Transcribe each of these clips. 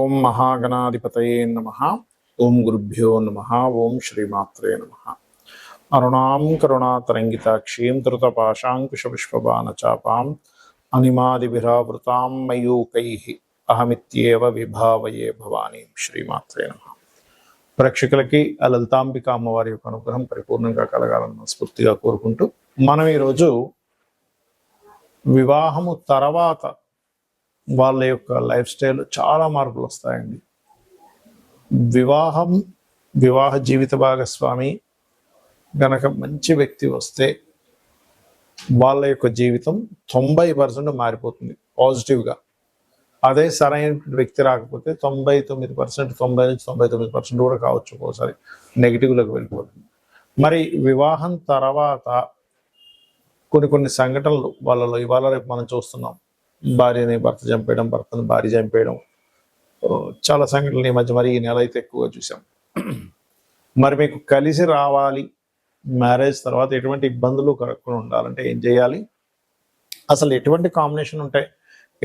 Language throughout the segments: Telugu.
ఓం మహాగణాధిపతయే నమః. ఓం గురుభ్యో నమః. ఓం శ్రీమాత్రే నమః. అరుణాం కరుణాతరంగితాక్షీం ధృతపాశాంకుశపుష్పబాణచాపాం అనిమాదిభిరావృతాం మయూకైః అహమిత్యేవ విభావయే భవానీ. శ్రీమాత్రే నమః. ప్రేక్షకులకి ఆ లలితాంబిక అమ్మవారి యొక్క అనుగ్రహం పరిపూర్ణంగా కలగాలని స్ఫూర్తిగా కోరుకుంటూ మనం ఈరోజు వివాహము తర్వాత వాళ్ళ యొక్క లైఫ్ స్టైల్ చాలా మార్పులు వస్తాయండి. వివాహ జీవిత భాగస్వామి గనక మంచి వ్యక్తి వస్తే వాళ్ళ యొక్క జీవితం 90% మారిపోతుంది పాజిటివ్గా. అదే సరైన వ్యక్తి రాకపోతే 99%, 90 నుంచి 99% కూడా కావచ్చు, ఒక్కోసారి నెగిటివ్లోకి వెళ్ళిపోతుంది. మరి వివాహం తర్వాత కొన్ని సంఘటనలు వాళ్ళలో ఇవాళ రేపు మనం చూస్తున్నాం. భార్యని భర్త చంపేయడం, భర్తను భార్య చంపేయడం, చాలా సంఘటనలు ఈ మధ్య మరి ఈ నెల అయితే ఎక్కువగా చూసాం. మరి మీకు కలిసి రావాలి, మ్యారేజ్ తర్వాత ఎటువంటి ఇబ్బందులు కలగకుండా ఉండాలంటే ఏం చేయాలి, అసలు ఎటువంటి కాంబినేషన్ ఉంటాయి,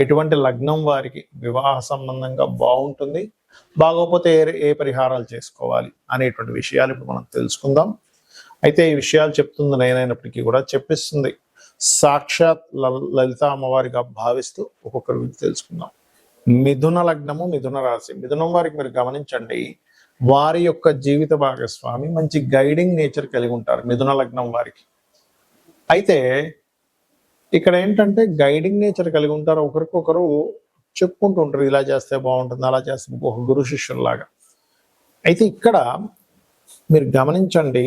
ఎటువంటి లగ్నం వారికి వివాహ సంబంధంగా బాగుంటుంది, బాగోకపోతే ఏ పరిహారాలు చేసుకోవాలి అనేటువంటి విషయాలు ఇప్పుడు మనం తెలుసుకుందాం. అయితే ఈ విషయాలు చెప్తుంది నేనైనప్పటికీ కూడా చెప్పిస్తుంది సాక్షాత్ లలిత అమ్మవారిగా భావిస్తూ ఒక్కొక్కరి గురించి తెలుసుకుందాం. మిథున లగ్నము, మిథున రాశి. మిథునం వారికి మీరు గమనించండి, వారి యొక్క జీవిత భాగస్వామి మంచి గైడింగ్ నేచర్ కలిగి ఉంటారు మిథున లగ్నం వారికి. అయితే ఇక్కడ ఏంటంటే గైడింగ్ నేచర్ కలిగి ఉంటారు, ఒకరికొకరు చెప్పుకుంటూ ఉంటారు, ఇలా చేస్తే బాగుంటుంది, అలా చేస్తే, ఒక గురు శిష్యుల్లాగా. అయితే ఇక్కడ మీరు గమనించండి,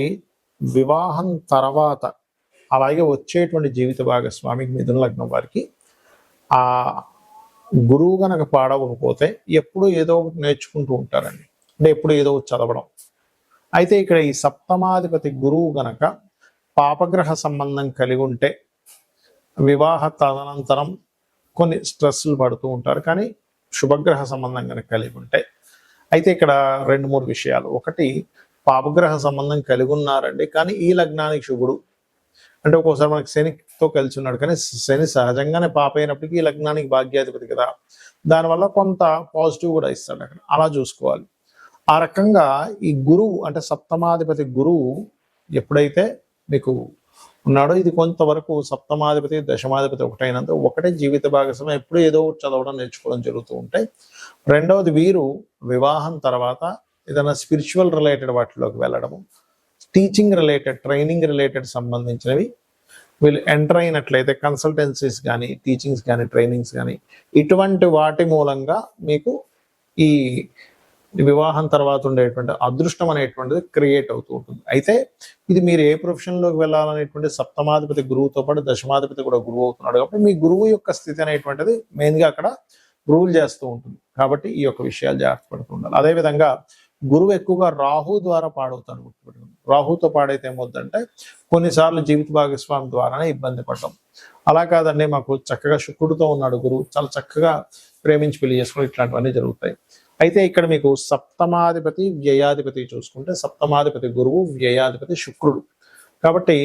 వివాహం తర్వాత అలాగే వచ్చేటువంటి జీవిత భాగస్వామికి మిథున లగ్నం వారికి ఆ గురువు గనక పాడవకపోతే ఎప్పుడు ఏదో ఒకటి నేర్చుకుంటూ ఉంటారండి, అంటే ఎప్పుడు ఏదో ఒకటి చదవడం. అయితే ఇక్కడ ఈ సప్తమాధిపతి గురువు గనక పాపగ్రహ సంబంధం కలిగి ఉంటే వివాహ తదనంతరం కొన్ని స్ట్రెస్లు పడుతూ ఉంటారు. కానీ శుభగ్రహ సంబంధం కనుక కలిగి ఉంటే, అయితే ఇక్కడ 2-3 విషయాలు. ఒకటి, పాపగ్రహ సంబంధం కలిగి ఉన్నారండి కానీ ఈ లగ్నానికి శుభుడు, అంటే ఒక్కోసారి మనకి శనితో కలిసి ఉన్నాడు కానీ శని సహజంగానే పాప అయినప్పటికీ ఈ లగ్నానికి భాగ్యాధిపతి కదా, దానివల్ల కొంత పాజిటివ్ కూడా ఇస్తాడు అక్కడ, అలా చూసుకోవాలి. ఆ రకంగా ఈ గురువు అంటే సప్తమాధిపతి గురువు ఎప్పుడైతే మీకు ఉన్నాడో, ఇది కొంతవరకు సప్తమాధిపతి దశమాధిపతి ఒకటైనంత ఒకటే జీవిత భాగస్వామి ఎప్పుడు ఏదో చదవడం నేర్చుకోవడం జరుగుతూ ఉంటాయి. రెండవది, వీరు వివాహం తర్వాత ఏదైనా స్పిరిచువల్ రిలేటెడ్ వాటిలోకి వెళ్ళడము, టీచింగ్ రిలేటెడ్, ట్రైనింగ్ రిలేటెడ్ సంబంధించినవి వీళ్ళు ఎంటర్ అయినట్లయితే కన్సల్టెన్సీస్ కానీ, టీచింగ్స్ కానీ, ట్రైనింగ్స్ కానీ, ఇటువంటి వాటి మూలంగా మీకు ఈ వివాహం తర్వాత ఉండేటువంటి అదృష్టం అనేటువంటిది క్రియేట్ అవుతూ ఉంటుంది. అయితే ఇది మీరు ఏ ప్రొఫెషన్లోకి వెళ్ళాలనేటువంటి సప్తమాధిపతి గురువుతో పాటు దశమాధిపతి కూడా గురువు అవుతున్నాడు కాబట్టి మీ గురువు యొక్క స్థితి అనేటువంటిది మెయిన్గా అక్కడ రూల్ చేస్తూ ఉంటుంది. కాబట్టి ఈ యొక్క విషయాలు జాగ్రత్త పడుతూ ఉండాలి. అదేవిధంగా గురువు ఎక్కువగా రాహు ద్వారా పాడవుతాడు, గుర్తుపెట్టుకోండి. రాహుతో పాడైతే ఏమవుతుందంటే కొన్నిసార్లు జీవిత భాగస్వామి ద్వారానే ఇబ్బంది పడటం. అలా కాదండి, మాకు చక్కగా శుక్రుడితో ఉన్నాడు గురువు, చాలా చక్కగా ప్రేమించి పెళ్లి చేసుకోవడం, ఇట్లాంటివన్నీ జరుగుతాయి. అయితే ఇక్కడ మీకు సప్తమాధిపతి వ్యయాధిపతి చూసుకుంటే, సప్తమాధిపతి గురువు, వ్యయాధిపతి శుక్రుడు. కాబట్టి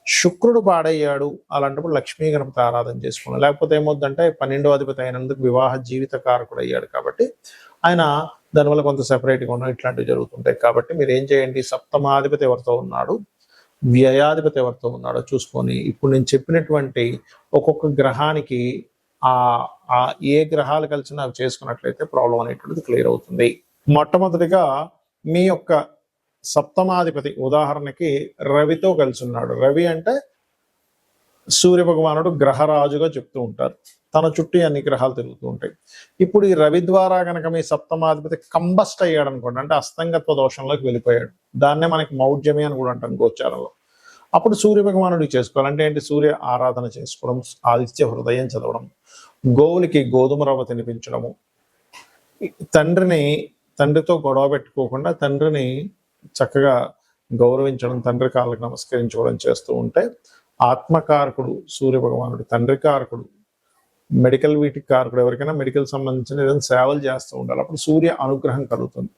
శుక్రుడు పాడయ్యాడు, అలాంటప్పుడు లక్ష్మీ గణపతి ఆరాధన చేసుకోండి. లేకపోతే ఏమవుతుందంటే 12వ అధిపతి అయినందుకు వివాహ జీవిత కారకుడు అయ్యాడు కాబట్టి ఆయన దానివల్ల కొంత సెపరేట్గా ఉండడం, ఇట్లాంటివి జరుగుతుంటాయి. కాబట్టి మీరు ఏం చేయండి, సప్తమాధిపతి ఎవరితో ఉన్నాడు, వ్యయాధిపతి ఎవరితో ఉన్నాడో చూసుకొని ఇప్పుడు నేను చెప్పినటువంటి ఒక్కొక్క గ్రహానికి ఏ గ్రహాలు కలిసినా అవి చేసుకున్నట్లయితే ప్రాబ్లం అనేటువంటిది క్లియర్ అవుతుంది. మొట్టమొదటిగా మీ యొక్క సప్తమాధిపతి ఉదాహరణకి రవితో కలిసి ఉన్నాడు. రవి అంటే సూర్య భగవానుడు గ్రహరాజుగా చెప్తూ ఉంటారు, తన చుట్టూ అన్ని గ్రహాలు తిరుగుతూ ఉంటాయి. ఇప్పుడు ఈ రవి ద్వారా కనుక మీ సప్తమాధిపతి కంబస్ట్ అయ్యాడు అనుకోండి, అంటే అస్తంగత్వ దోషంలోకి వెళ్ళిపోయాడు, దాన్నే మనకి మౌఢ్యమి అని కూడా అంటాం గోచారంలో. అప్పుడు సూర్య భగవానుడికి చేసుకోవాలంటే ఏంటి, సూర్య ఆరాధన చేసుకోవడం, ఆదిత్య హృదయం చదవడం, గోవులకి గోధుమ రవ్వ తినిపించడము, తండ్రితో గొడవ పెట్టుకోకుండా తండ్రిని చక్కగా గౌరవించడం, తండ్రి కాళ్ళకి నమస్కరించుకోవడం చేస్తూ ఉంటే ఆత్మకారకుడు సూర్య భగవానుడు, తండ్రి కారకుడు, మెడికల్ వీటికి కారకుడు, ఎవరికైనా మెడికల్ సంబంధించిన ఏదైనా సేవలు చేస్తూ ఉండాలి, అప్పుడు సూర్య అనుగ్రహం కలుగుతుంది.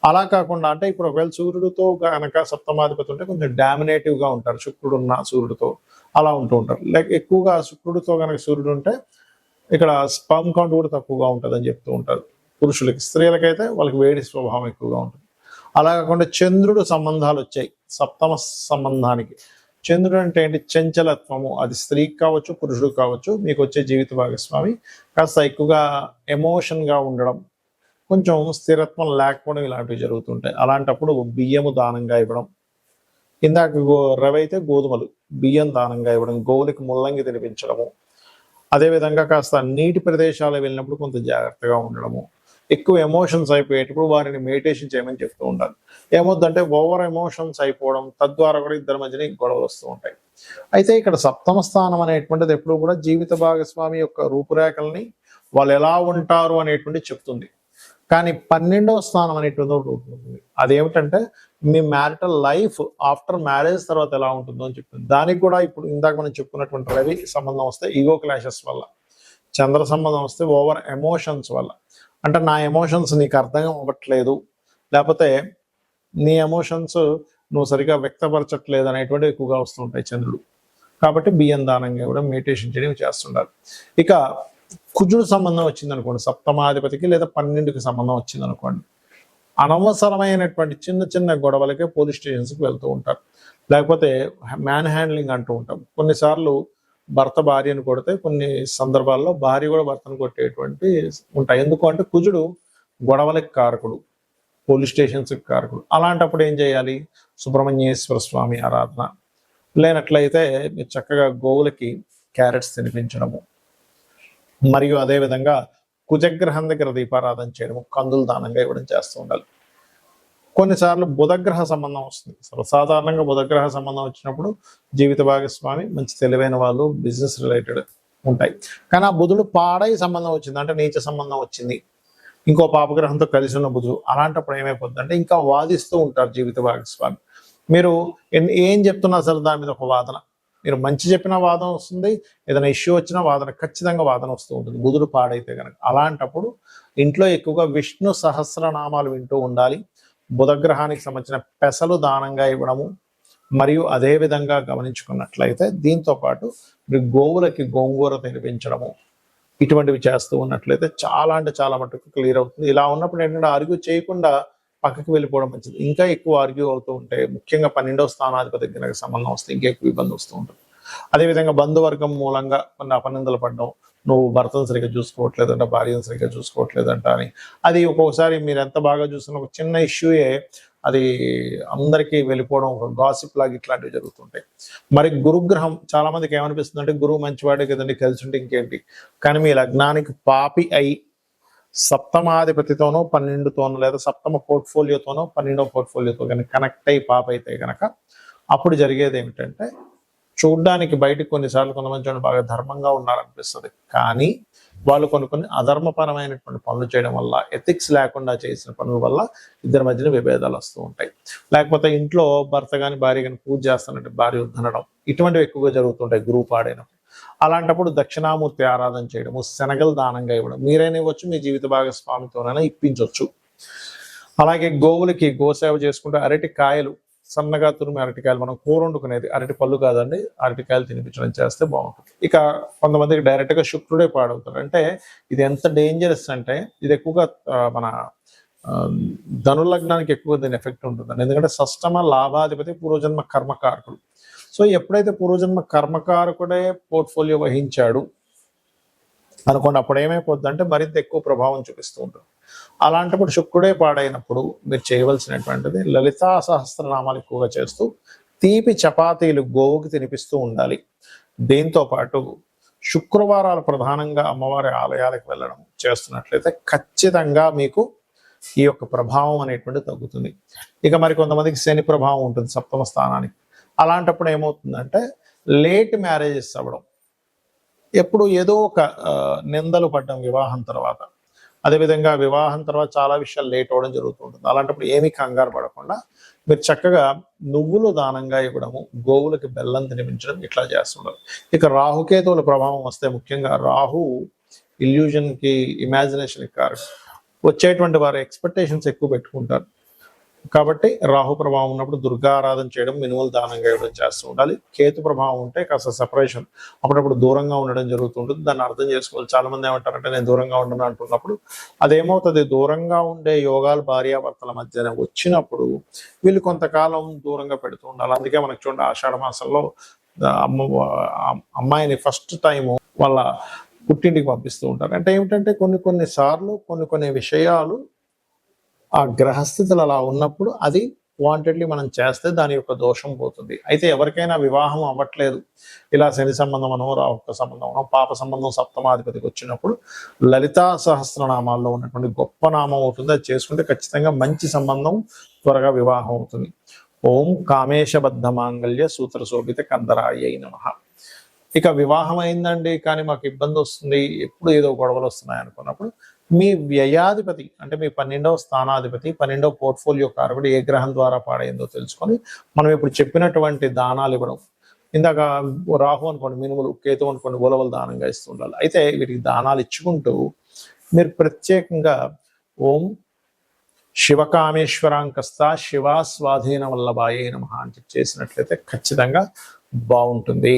అలా కాకుండా అంటే ఇప్పుడు ఒకవేళ సూర్యుడితో కనుక సప్తమాధిపతి ఉంటే కొంచెం డామినేటివ్గా ఉంటారు, శుక్రుడు ఉన్న సూర్యుడితో అలా ఉంటూ ఉంటారు. లైక్ ఎక్కువగా శుక్రుడితో కనుక సూర్యుడు ఉంటే ఇక్కడ స్పర్మ్ కౌంట్ కూడా తక్కువగా ఉంటుంది అని చెప్తూ ఉంటారు. పురుషులకి. స్త్రీలకైతే వాళ్ళకి వేడి స్వభావం ఎక్కువగా ఉంటుంది. అలా కాకుండా చంద్రుడు సంబంధాలు వచ్చాయి సప్తమ సంబంధానికి. చంద్రుడు అంటే ఏంటి? చంచలత్వము. అది స్త్రీకి కావచ్చు, పురుషుడికి కావచ్చు. మీకు వచ్చే జీవిత భాగస్వామి కాస్త ఎక్కువగా ఎమోషన్గా ఉండడం, కొంచెం స్థిరత్వం లేకపోవడం, ఇలాంటివి జరుగుతుంటాయి. అలాంటప్పుడు బియ్యము దానంగా ఇవ్వడం, ఇందాక రవి అయితే గోధుమలు, బియ్యం దానంగా ఇవ్వడం, గోవులకి ముల్లంగి తినిపించడము, అదేవిధంగా కాస్త నీటి ప్రదేశాలు వెళ్ళినప్పుడు కొంత జాగ్రత్తగా ఉండడము, ఎక్కువ ఎమోషన్స్ అయిపోయేటప్పుడు వారిని మెడిటేషన్ చేయమని చెప్తూ ఉండాలి. ఏమొద్దంటే ఓవర్ ఎమోషన్స్ అయిపోవడం, తద్వారా కూడా ఇద్దరి మధ్యన గొడవలు వస్తూ ఉంటాయి. అయితే ఇక్కడ సప్తమ స్థానం అనేటువంటిది ఎప్పుడు కూడా జీవిత భాగస్వామి యొక్క రూపురేఖల్ని, వాళ్ళు ఎలా ఉంటారు అనేటువంటిది చెప్తుంది. కానీ 12వ స్థానం అనేటువంటి ఒకటి ఉంటుంది. అదేమిటంటే మీ మ్యారిటల్ లైఫ్ ఆఫ్టర్ మ్యారేజ్ తర్వాత ఎలా ఉంటుందో అని చెప్తుంది. దానికి కూడా ఇప్పుడు ఇందాక మనం చెప్పుకున్నటువంటి రవి సంబంధం వస్తే ఈగో క్లాషెస్ వల్ల, చంద్ర సంబంధం వస్తే ఓవర్ ఎమోషన్స్ వల్ల, అంటే నా ఎమోషన్స్ నీకు అర్థం అవ్వట్లేదు, లేకపోతే నీ ఎమోషన్స్ నువ్వు సరిగా వ్యక్తపరచట్లేదు అనేటువంటి ఎక్కువగా వస్తుంటాయి చంద్రుడు. కాబట్టి బియ్యం దానంగా కూడా మెడిటేషన్ చేయడం చేస్తుండాలి. ఇక కుజుడు సంబంధం వచ్చింది అనుకోండి, సప్తమాధిపతికి లేదా 12కి సంబంధం వచ్చింది అనుకోండి, అనవసరమైనటువంటి చిన్న చిన్న గొడవలకే పోలీస్ స్టేషన్స్కి వెళ్తూ ఉంటారు. లేకపోతే మ్యాన్ హ్యాండ్లింగ్ అంటూ ఉంటాం. కొన్నిసార్లు భర్త భార్యను కొడితే, కొన్ని సందర్భాల్లో భార్య కూడా భర్తను కొట్టేటువంటి ఉంటాయి. ఎందుకు అంటే కుజుడు గొడవలకి కారకుడు, పోలీస్ స్టేషన్స్కి కారకుడు. అలాంటప్పుడు ఏం చేయాలి? సుబ్రహ్మణ్యేశ్వర స్వామి ఆరాధన, లేనట్లయితే మీరు చక్కగా గోవులకి క్యారెట్స్ తినిపించడము, మరియు అదేవిధంగా కుజగ్రహం దగ్గర దీపారాధన చేయడము, కందులు దానంగా ఇవ్వడం చేస్తూ ఉండాలి. కొన్నిసార్లు బుధగ్రహ సంబంధం వస్తుంది. సర్వసాధారణంగా బుధగ్రహ సంబంధం వచ్చినప్పుడు జీవిత భాగస్వామి మంచి తెలివైన వాళ్ళు, బిజినెస్ రిలేటెడ్ ఉంటాయి. కానీ ఆ బుధుడు పాడై సంబంధం వచ్చింది, అంటే నీచ సంబంధం వచ్చింది, ఇంకో పాపగ్రహంతో కలిసి ఉన్న బుధుడు, అలాంటప్పుడు ఏమైపోద్ది అంటే ఇంకా వాదిస్తూ ఉంటారు జీవిత భాగస్వామి. మీరు ఏం చెప్తున్నా సరే దాని మీద ఒక వాదన, మీరు మంచి చెప్పిన వాదన వస్తుంది, ఏదైనా ఇష్యూ వచ్చినా వాదన, ఖచ్చితంగా వాదన వస్తూ ఉంటుంది బుధుడు పాడైతే కనుక. అలాంటప్పుడు ఇంట్లో ఎక్కువగా విష్ణు సహస్రనామాలు వింటూ ఉండాలి. బుధగ్రహానికి సంబంధించిన పెసలు దానంగా ఇవ్వడము, మరియు అదే విధంగా గమనించుకున్నట్లయితే దీంతో పాటు మీరు గోవులకి గోంగూర తినిపించడము, ఇటువంటివి చేస్తూ ఉన్నట్లయితే చాలా అంటే చాలా మటుకు క్లియర్ అవుతుంది. ఇలా ఉన్నప్పుడు ఏంటంటే ఆర్గ్యూ చేయకుండా పక్కకి వెళ్ళిపోవడం మంచిది. ఇంకా ఎక్కువ ఆర్గ్యూ అవుతూ ఉంటే, ముఖ్యంగా 12వ స్థానాధిపతి దగ్గర సంబంధం వస్తే ఇంకా ఎక్కువ ఇబ్బంది వస్తూ ఉంటుంది. అదేవిధంగా బంధువర్గం మూలంగా కొన్ని అపనిందలు పడడం, నువ్వు భర్తను సరిగ్గా చూసుకోవట్లేదంట, భార్యను సరిగ్గా చూసుకోవట్లేదంట అని. అది ఒక్కొక్కసారి మీరు ఎంత బాగా చూస్తున్న ఒక చిన్న ఇష్యూయే అది అందరికీ వెళ్ళిపోవడం, ఒక గాసిప్ లాగా ఇట్లాంటివి జరుగుతుంటాయి. మరి గురుగ్రహం చాలా మందికి ఏమనిపిస్తుంది అంటే గురువు మంచివాడే కదండి, కలిసి ఉంటే ఇంకేంటి. కానీ మీ లగ్నానికి పాపి అయి సప్తమాధిపతితోనో 12తోనో, లేదా సప్తమ పోర్ట్ఫోలియోతోనో 12వ పోర్ట్ఫోలియోతో కనుక కనెక్ట్ అయ్యి పాప అయితే కనుక అప్పుడు జరిగేది ఏమిటంటే, చూడ్డానికి బయటకు కొన్నిసార్లు కొంతమంది బాగా ధర్మంగా ఉన్నారనిపిస్తుంది, కానీ వాళ్ళు కొన్ని అధర్మపరమైనటువంటి పనులు చేయడం వల్ల, ఎథిక్స్ లేకుండా చేసిన పనుల వల్ల ఇద్దరి మధ్యన విభేదాలు వస్తూ ఉంటాయి. లేకపోతే ఇంట్లో భర్త కానీ భార్య కానీ పూజ చేస్తానంటే భార్య వద్దనడం, ఇటువంటివి ఎక్కువగా జరుగుతుంటాయి గురువు పాడైనప్పుడు. అలాంటప్పుడు దక్షిణామూర్తి ఆరాధన చేయడము, శనగలు దానంగా ఇవ్వడం, మీరైనా ఇవ్వచ్చు, మీ జీవిత భాగస్వామితోనైనా ఇప్పించవచ్చు. అలాగే గోవులకి గోసేవ చేసుకుంటే అరటి కాయలు, సన్నగా తురిమి అరటికాయలు, మనం కూర వండుకునేది అరటి పళ్ళు కాదండి, అరటికాయలు తినిపించడం చేస్తే బాగుంటుంది. ఇక కొంతమందికి డైరెక్ట్గా శుక్రుడే పాడవుతాడు. అంటే ఇది ఎంత డేంజరస్ అంటే, ఇది ఎక్కువగా మన ధనులగ్నానికి ఎక్కువ దీని ఎఫెక్ట్ ఉంటుందండి. ఎందుకంటే షష్టమ లాభాధిపతి పూర్వజన్మ కర్మకారకుడు. సో ఎప్పుడైతే పూర్వజన్మ కర్మకారకుడే పోర్ట్ఫోలియో వహించాడు అనుకోండి, అప్పుడు ఏమైపోద్ది అంటే మరింత ఎక్కువ ప్రభావం చూపిస్తూ ఉంటుంది. అలాంటప్పుడు శుక్రుడే పాడైనప్పుడు మీరు చేయవలసినటువంటిది లలితా సహస్రనామాలు ఎక్కువగా చేస్తూ తీపి చపాతీలు గోవుకి తినిపిస్తూ ఉండాలి. దీంతో పాటు శుక్రవారాలు ప్రధానంగా అమ్మవారి ఆలయాలకు వెళ్ళడం చేస్తున్నట్లయితే ఖచ్చితంగా మీకు ఈ యొక్క ప్రభావం అనేటువంటి తగ్గుతుంది. ఇక మరి కొంతమందికి శని ప్రభావం ఉంటుంది సప్తమ స్థానానికి. అలాంటప్పుడు ఏమవుతుందంటే లేట్ మ్యారేజెస్ అవ్వడం, ఎప్పుడు ఏదో ఒక నిందలు పడ్డం వివాహం తర్వాత, అదేవిధంగా వివాహం తర్వాత చాలా విషయాలు లేట్ అవ్వడం జరుగుతుంటుంది. అలాంటప్పుడు ఏమీ కంగారు పడకుండా మీరు చక్కగా నువ్వులు దానంగా ఇవ్వడము, గోవులకి బెల్లం తినిపించడం, ఇట్లా చేస్తుంటారు. ఇక రాహుకేతువుల ప్రభావం వస్తే, ముఖ్యంగా రాహు ఇల్యూజన్కి, ఇమాజినేషన్కి కారణం. వచ్చేటువంటి వారు ఎక్స్పెక్టేషన్స్ ఎక్కువ పెట్టుకుంటారు. కాబట్టి రాహు ప్రభావం ఉన్నప్పుడు దుర్గా ఆరాధన చేయడం, మినుములు దానంగా ఇవ్వడం చేస్తూ ఉండాలి. కేతు ప్రభావం ఉంటే కాస్త సెపరేషన్, అప్పుడప్పుడు దూరంగా ఉండడం జరుగుతుంటుంది. దాన్ని అర్థం చేసుకోవాలి. చాలా మంది ఏమంటారంటే నేను దూరంగా ఉండను అంటున్నప్పుడు అదేమవుతుంది, దూరంగా ఉండే యోగాలు భార్యాభర్తల మధ్యన వచ్చినప్పుడు వీళ్ళు కొంతకాలం దూరంగా పెడుతూ ఉండాలి. అందుకే మనకు చూడండి ఆషాఢ మాసంలో అమ్మాయిని ఫస్ట్ టైము వాళ్ళ పుట్టింటికి పంపిస్తూ ఉంటారు. అంటే ఏమిటంటే కొన్ని సార్లు కొన్ని విషయాలు ఆ గ్రహస్థితులు అలా ఉన్నప్పుడు అది వాంటెడ్లీ మనం చేస్తే దాని యొక్క దోషం పోతుంది. అయితే ఎవరికైనా వివాహం అవ్వట్లేదు, ఇలా శని సంబంధం అనో రాహుక సంబంధం అనో పాప సంబంధం సప్తమాధిపతికి వచ్చినప్పుడు లలితా సహస్రనామాల్లో ఉన్నటువంటి గొప్ప నామం అవుతుంది. అది చేసుకుంటే ఖచ్చితంగా మంచి సంబంధం, త్వరగా వివాహం అవుతుంది. ఓం కామేశబద్ధ మాంగళ్య సూత్ర శోభిత కందరాయ నమః. ఇక వివాహం అయిందండి కానీ మాకు ఇబ్బంది వస్తుంది, ఎప్పుడు ఏదో గొడవలు వస్తున్నాయి అనుకున్నప్పుడు మీ వ్యయాధిపతి అంటే మీ 12వ స్థానాధిపతి, 12వ పోర్ట్ఫోలియో కారకుడు ఏ గ్రహం ద్వారా పాడైందో తెలుసుకొని మనం ఇప్పుడు చెప్పినటువంటి దానాలు ఇవ్వడం. ఇందాక రాహు అనుకోండి మినుములు, కేతు అనుకోండి ఉలవలు దానంగా ఇస్తూ ఉండాలి. అయితే వీటికి దానాలు ఇచ్చుకుంటూ మీరు ప్రత్యేకంగా ఓం శివకామేశ్వరాంకస్త శివ స్వాధీన వల్లభాయే నమః అని చేసినట్లయితే ఖచ్చితంగా బాగుంటుంది.